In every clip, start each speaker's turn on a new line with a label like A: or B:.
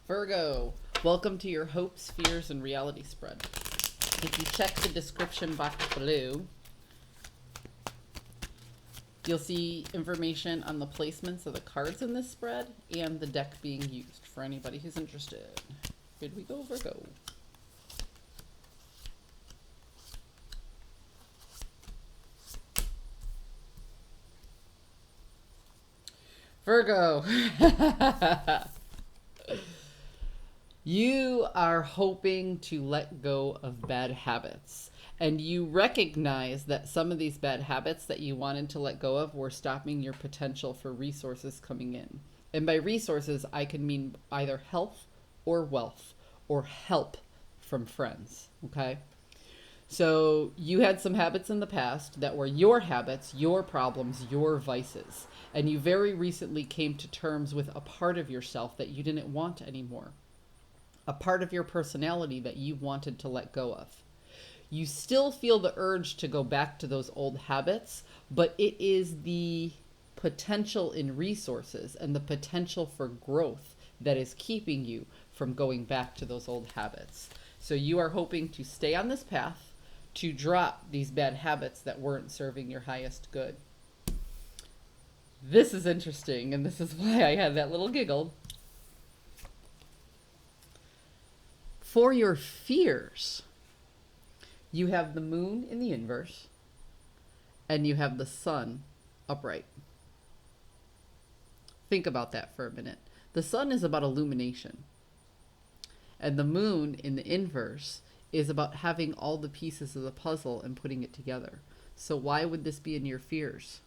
A: Virgo, welcome to your hopes, fears, and reality spread. If you check the description box below, you'll see information on the placements of the cards in this spread and the deck being used for anybody who's interested. Here we go, Virgo. Virgo. You are hoping to let go of bad habits, and you recognize that some of these bad habits that you wanted to let go of were stopping your potential for resources coming in. And by resources, I can mean either health or wealth or help from friends, okay? So you had some habits in the past that were your habits, your problems, your vices, and you very recently came to terms with a part of yourself that you didn't want anymore. A part of your personality that you wanted to let go of. You still feel the urge to go back to those old habits, but it is the potential in resources and the potential for growth that is keeping you from going back to those old habits. So you are hoping to stay on this path to drop these bad habits that weren't serving your highest good. This is interesting, and this is why I had that little giggle. For your fears, you have the moon in the inverse, and you have the sun upright. Think about that for a minute. The sun is about illumination, and the moon in the inverse is about having all the pieces of the puzzle and putting it together. So why would this be in your fears?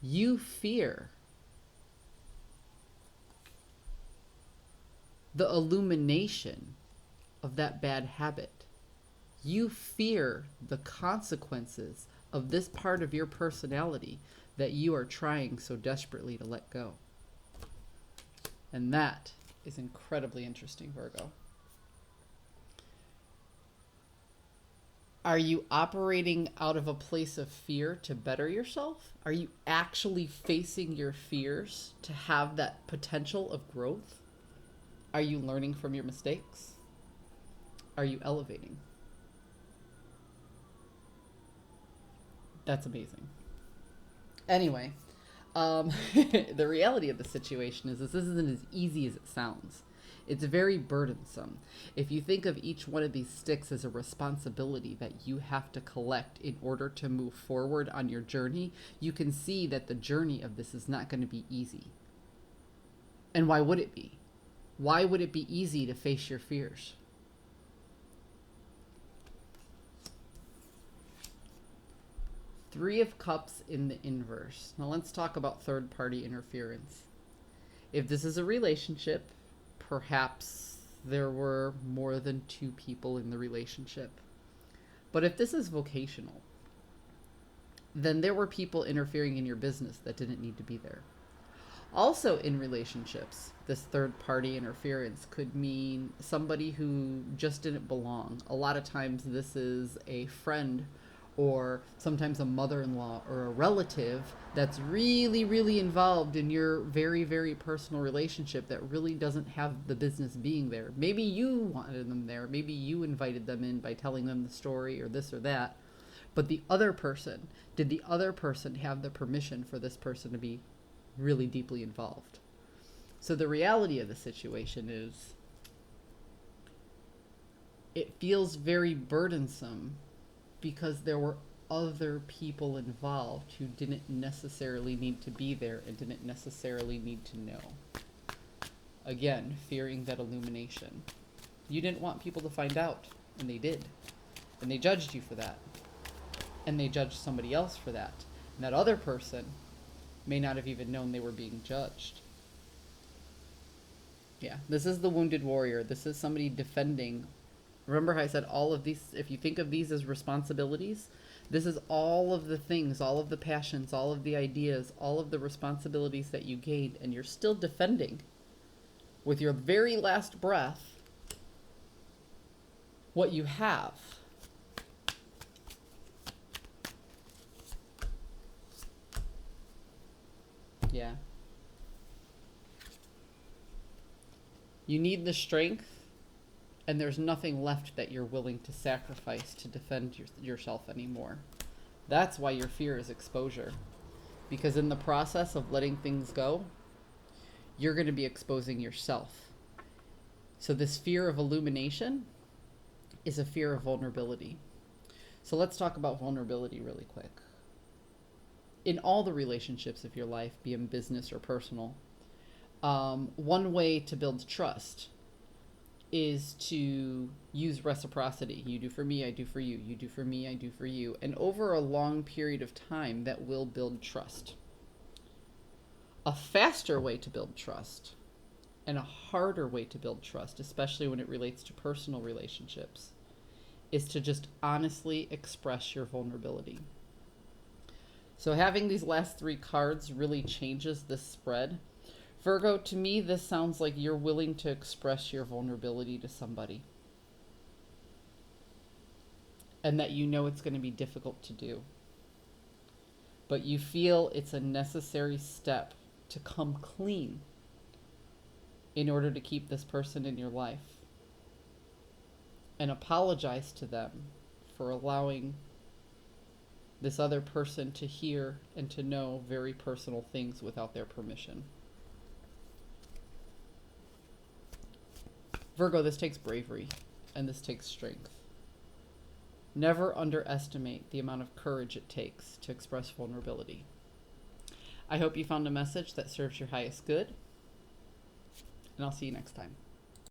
A: You fear the illumination of that bad habit. You fear the consequences of this part of your personality that you are trying so desperately to let go. And that is incredibly interesting, Virgo. Are you operating out of a place of fear to better yourself? Are you actually facing your fears to have that potential of growth? Are you learning from your mistakes? Are you elevating? That's amazing. Anyway, the reality of the situation is this isn't as easy as it sounds. It's very burdensome. If you think of each one of these sticks as a responsibility that you have to collect in order to move forward on your journey, you can see that the journey of this is not going to be easy. And why would it be? Why would it be easy to face your fears? Three of Cups in the inverse. Now let's talk about third-party interference. If this is a relationship, perhaps there were more than two people in the relationship. But if this is vocational, then there were people interfering in your business that didn't need to be there. Also in relationships, this third-party interference could mean somebody who just didn't belong. A lot of times this is a friend or sometimes a mother-in-law or a relative that's really, really involved in your very, very personal relationship that really doesn't have the business being there. Maybe you wanted them there. Maybe you invited them in by telling them the story or this or that. But the other person, did the other person have the permission for this person to be really deeply involved? So the reality of the situation is it feels very burdensome because there were other people involved who didn't necessarily need to be there and didn't necessarily need to know. Again, fearing that illumination. You didn't want people to find out, and they did. And they judged you for that. And they judged somebody else for that. And that other person may not have even known they were being judged. Yeah, this is the wounded warrior. This is somebody defending. Remember how I said all of these, if you think of these as responsibilities, this is all of the things, all of the passions, all of the ideas, all of the responsibilities that you gained, and you're still defending with your very last breath what you have. Yeah. You need the strength, and there's nothing left that you're willing to sacrifice to defend yourself anymore. That's why your fear is exposure. Because in the process of letting things go, you're going to be exposing yourself. So this fear of illumination is a fear of vulnerability. So let's talk about vulnerability really quick. In all the relationships of your life, be in business or personal, one way to build trust is to use reciprocity. You do for me, I do for you. You do for me, I do for you. And over a long period of time, that will build trust. A faster way to build trust and a harder way to build trust, especially when it relates to personal relationships, is to just honestly express your vulnerability. So having these last 3 cards really changes this spread. Virgo, to me, this sounds like you're willing to express your vulnerability to somebody. And that you know it's going to be difficult to do. But you feel it's a necessary step to come clean in order to keep this person in your life. And apologize to them for allowing this other person to hear and to know very personal things without their permission. Virgo, this takes bravery and this takes strength. Never underestimate the amount of courage it takes to express vulnerability. I hope you found a message that serves your highest good, and I'll see you next time.